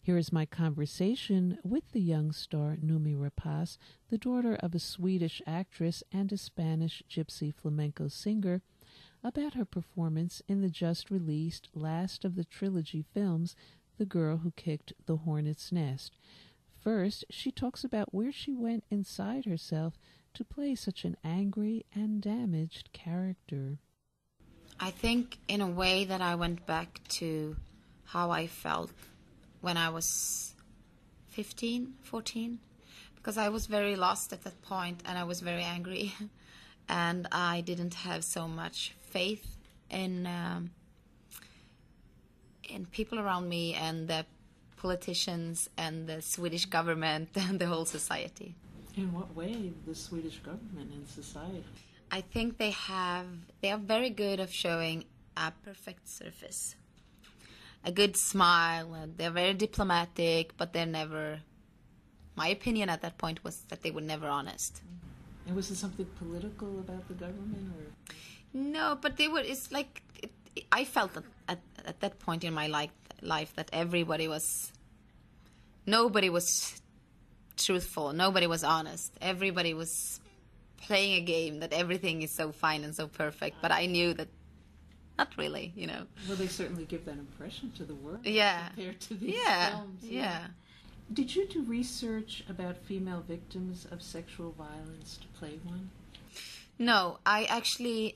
Here is my conversation with the young star Noomi Rapace, the daughter of a Swedish actress and a Spanish gypsy flamenco singer, about her performance in the just-released last of the trilogy films, The Girl Who Kicked the Hornet's Nest. First, she talks about where she went inside herself to play such an angry and damaged character. I think in a way that I went back to how I felt when I was 15, 14, because I was very lost at that point and I was very angry and I didn't have so much faith in people around me and the politicians and the Swedish government and the whole society. In what way, the Swedish government and society? I think they are very good of showing a perfect surface, a good smile, and they're very diplomatic, but they're never, my opinion at that point was that they were never honest. And was there something political about the government? Or? No, but they were, I felt at that point in my life that nobody was truthful, nobody was honest, everybody was playing a game that everything is so fine and so perfect, but I knew that not really, you know. Well, they certainly give that impression to the world compared to these films. Yeah. Did you do research about female victims of sexual violence to play one? No, I actually,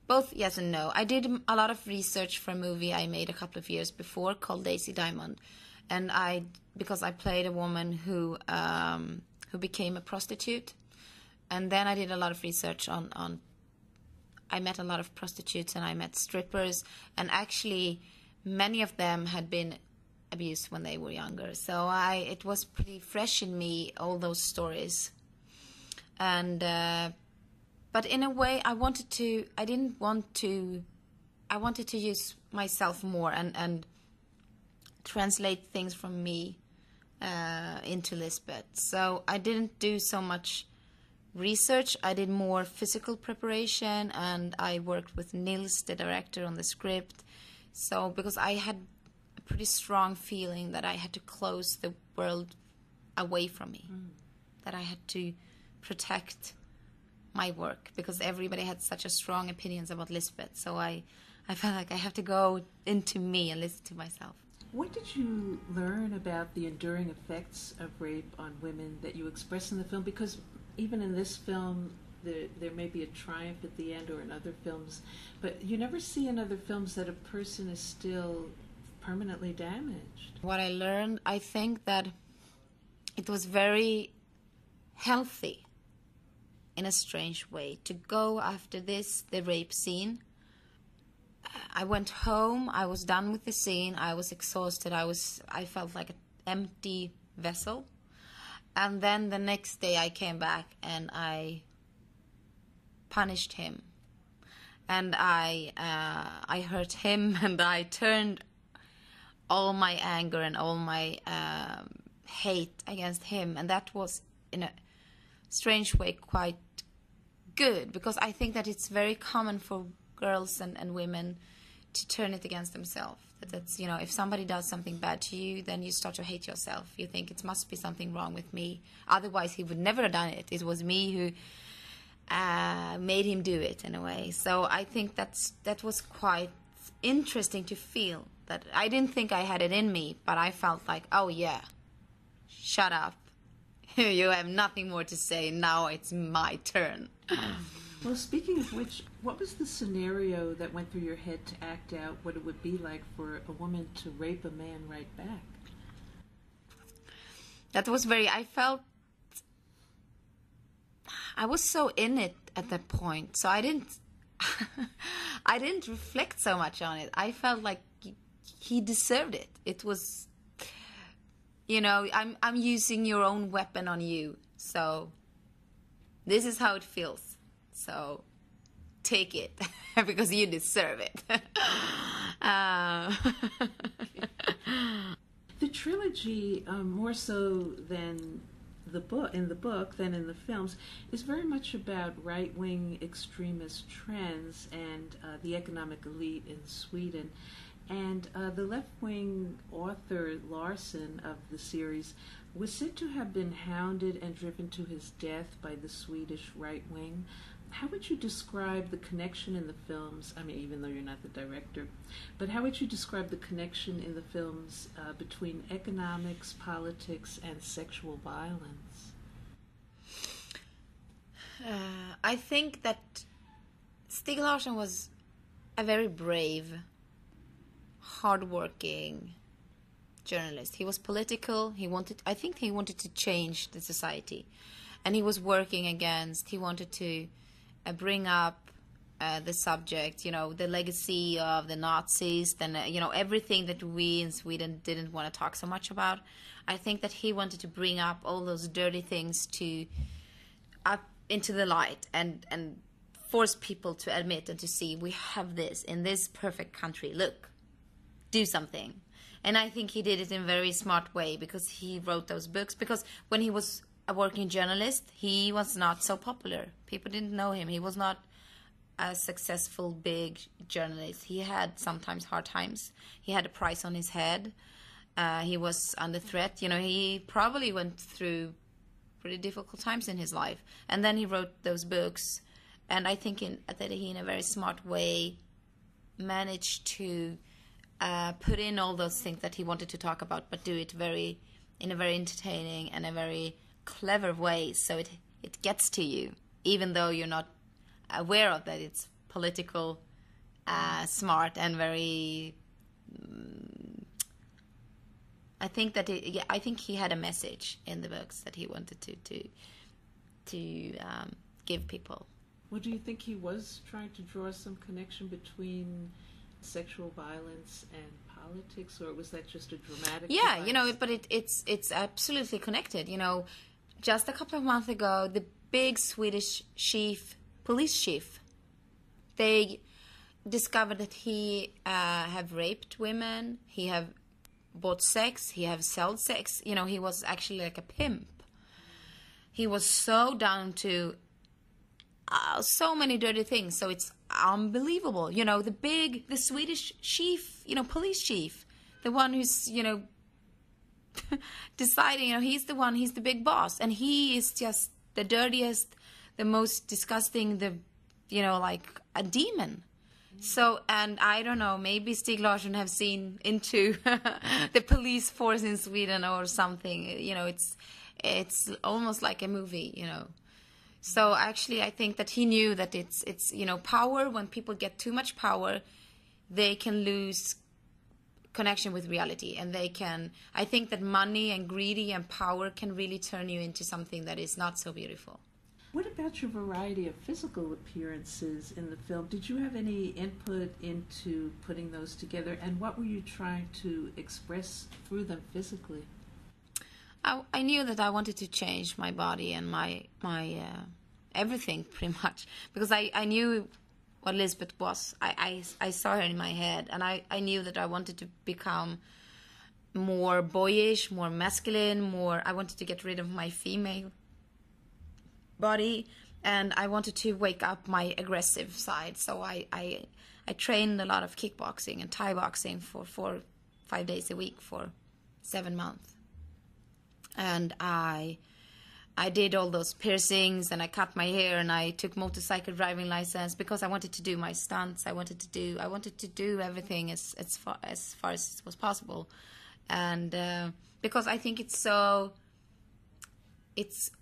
both yes and no. I did a lot of research for a movie I made a couple of years before called Daisy Diamond, and because I played a woman who became a prostitute, and then I did a lot of research on I met a lot of prostitutes and I met strippers, and actually many of them had been abused when they were younger. So it was pretty fresh in me, all those stories. And but in a way I wanted to use myself more and translate things from me into Lisbeth. So I didn't do so much research. I did more physical preparation, and I worked with Nils, the director, on the script. So because I had a pretty strong feeling that I had to close the world away from me, that I had to protect my work because everybody had such a strong opinions about Lisbeth. So I felt like I have to go into me and listen to myself. What did you learn about the enduring effects of rape on women that you express in the film? Because even in this film, there may be a triumph at the end, or in other films, but you never see in other films that a person is still permanently damaged. What I learned, I think that it was very healthy, in a strange way, to go after the rape scene. I went home, I was done with the scene, I was exhausted, I felt like an empty vessel. And then the next day I came back and I punished him. And I hurt him, and I turned all my anger and all my hate against him. And that was, in a strange way, quite good, because I think that it's very common for girls and women to turn it against themselves. That's, you know, if somebody does something bad to you, then you start to hate yourself. You think it must be something wrong with me. Otherwise, he would never have done it. It was me who made him do it, in a way. So I think that was quite interesting to feel. That I didn't think I had it in me, but I felt like, oh yeah, shut up. You have nothing more to say. Now it's my turn. Well, speaking of which, what was the scenario that went through your head to act out what it would be like for a woman to rape a man right back? That was I was so in it at that point, so I didn't reflect so much on it. I felt like he deserved it. It was, you know, I'm using your own weapon on you, so this is how it feels. So take it because you deserve it. The trilogy, more so than in the book than in the films, is very much about right-wing extremist trends and the economic elite in Sweden. And the left-wing author Larson of the series was said to have been hounded and driven to his death by the Swedish right wing. How would you describe the connection in the films? I mean, even though you're not the director, but how would you describe the connection in the films between economics, politics, and sexual violence? I think that Stieg Larsson was a very brave, hardworking journalist. He was political. I think he wanted to change the society, and he was working against. He wanted to bring up the subject, the legacy of the Nazis, then everything that we in Sweden didn't want to talk so much about. I think that he wanted to bring up all those dirty things up into the light and force people to admit and to see we have this in this perfect country. Look, do something. And I think he did it in a very smart way because he wrote those books. Because when he was a working journalist, he was not so popular. People didn't know him. He was not a successful, big journalist. He had sometimes hard times. He had a price on his head. He was under threat. He probably went through pretty difficult times in his life. And then he wrote those books. And I think that he, in a very smart way, managed to put in all those things that he wanted to talk about, but do it in a very entertaining and a very clever way, so it gets to you, even though you're not aware of that. It's political, smart, and very. I think that I think he had a message in the books that he wanted to give people. Well, do you think he was trying to draw some connection between sexual violence and politics, or was that just a dramatic device? But it's absolutely connected. Just a couple of months ago, the big Swedish police chief, they discovered that he have raped women, he have bought sex, he have sold sex. He was actually like a pimp. He was so down to so many dirty things, so it's unbelievable. The Swedish chief, police chief, the one who's, deciding, he's the big boss, and he is just the dirtiest, the most disgusting, like a demon. So, and I don't know, maybe Stieg Larsson have seen into the police force in Sweden or something. It's almost like a movie, So actually, I think that he knew that it's power. When people get too much power, they can lose connection with reality, and I think that money and greedy and power can really turn you into something that is not so beautiful. What about your variety of physical appearances in the film? Did you have any input into putting those together, and what were you trying to express through them physically? I knew that I wanted to change my body and my everything, pretty much, because I knew what Lisbeth was. I saw her in my head, and I knew that I wanted to become more boyish, more masculine, I wanted to get rid of my female body, and I wanted to wake up my aggressive side. So I trained a lot of kickboxing and Thai boxing for 5 days a week for 7 months. And I did all those piercings, and I cut my hair, and I took motorcycle driving license because I wanted to do my stunts. I wanted to do everything as far as it was possible, and because I think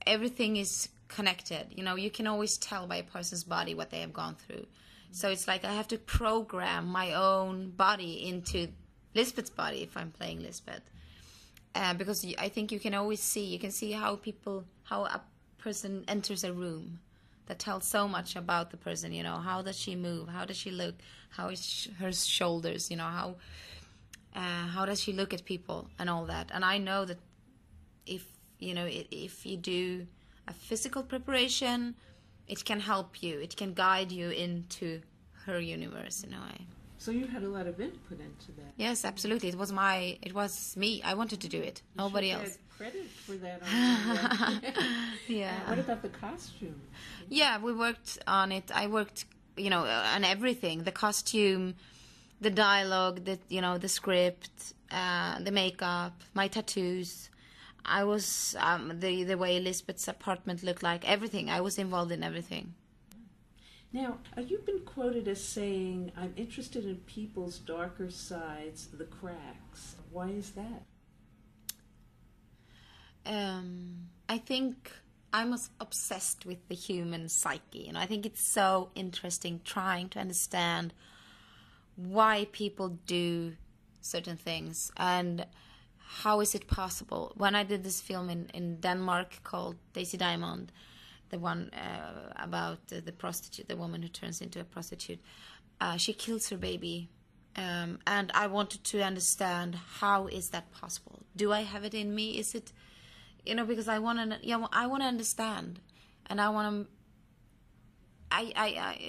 everything is connected. You can always tell by a person's body what they have gone through. So it's like I have to program my own body into Lisbeth's body if I'm playing Lisbeth. Because I think you can see how a person enters a room. That tells so much about the person. How does she move? How does she look? How is her shoulders? How does she look at people and all that? And I know that if you do a physical preparation, it can help you. It can guide you into her universe in a way. So you had a lot of input into that. Yes, absolutely. It was me. I wanted to do it. Nobody else. Credit for that. On Yeah. What about the costume? Yeah, we worked on it. I worked, on everything. The costume, the dialogue, the script, the makeup, my tattoos. I was the way Elizabeth's apartment looked like, everything. I was involved in everything. Now, you've been quoted as saying, "I'm interested in people's darker sides, the cracks." Why is that? I think I'm obsessed with the human psyche. I think it's so interesting trying to understand why people do certain things and how is it possible. When I did this film in Denmark called Daisy Diamond, the one about the prostitute, the woman who turns into a prostitute, she kills her baby. And I wanted to understand, how is that possible? Do I have it in me? Is it, because I want to understand, and I want to.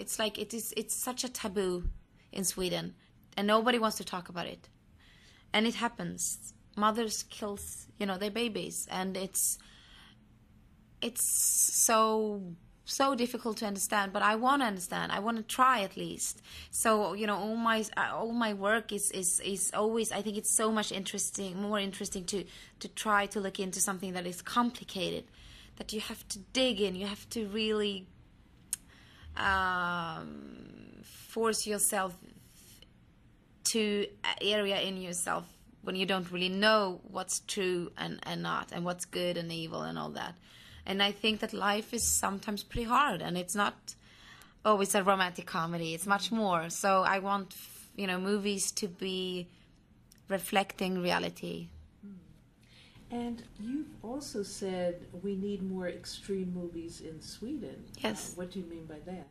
It's like it's such a taboo in Sweden, and nobody wants to talk about it, and it happens. Mothers kills their babies, and it's so difficult to understand, but I want to understand. I want to try at least. So all my work is always, I think it's so much more interesting to try to look into something that is complicated, that you have to dig in. You have to really force yourself to an area in yourself when you don't really know what's true and not, and what's good and evil and all that. And I think that life is sometimes pretty hard, and it's not always a romantic comedy. It's much more. So I want, movies to be reflecting reality. And you've also said we need more extreme movies in Sweden. Yes. What do you mean by that?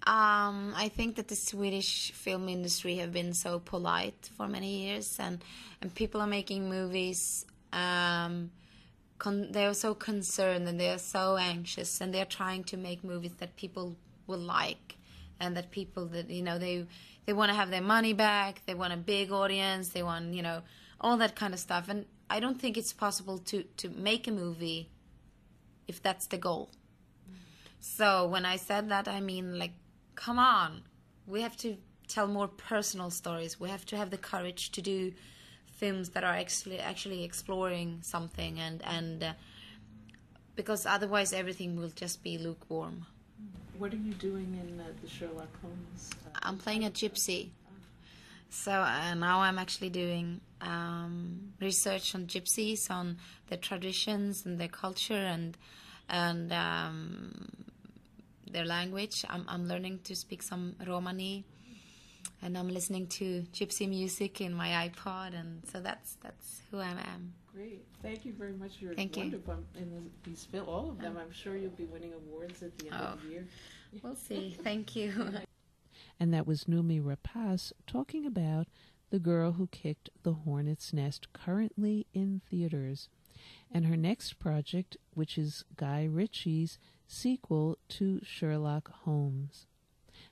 I think that the Swedish film industry have been so polite for many years, and people are making movies. They are so concerned, and they are so anxious, and they are trying to make movies that people will like, and that people that they want to have their money back. They want a big audience. They want all that kind of stuff. And I don't think it's possible to make a movie if that's the goal. So when I said that, I mean, like, come on, we have to tell more personal stories. We have to have the courage to do films that are actually exploring something, and because otherwise everything will just be lukewarm. What are you doing in the Sherlock Holmes? I'm playing a gypsy. So now I'm actually doing research on gypsies, on their traditions and their culture and their language. I'm learning to speak some Romani, and I'm listening to gypsy music in my iPod, and so that's who I am. Great. Thank you very much. You're Thank wonderful in these films, all of them. I'm sure you'll be winning awards at the end of the year. We'll see. Thank you. And that was Noomi Rapace talking about The Girl Who Kicked the Hornet's Nest, currently in theaters, and her next project, which is Guy Ritchie's sequel to Sherlock Holmes.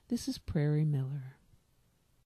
This is Prairie Miller.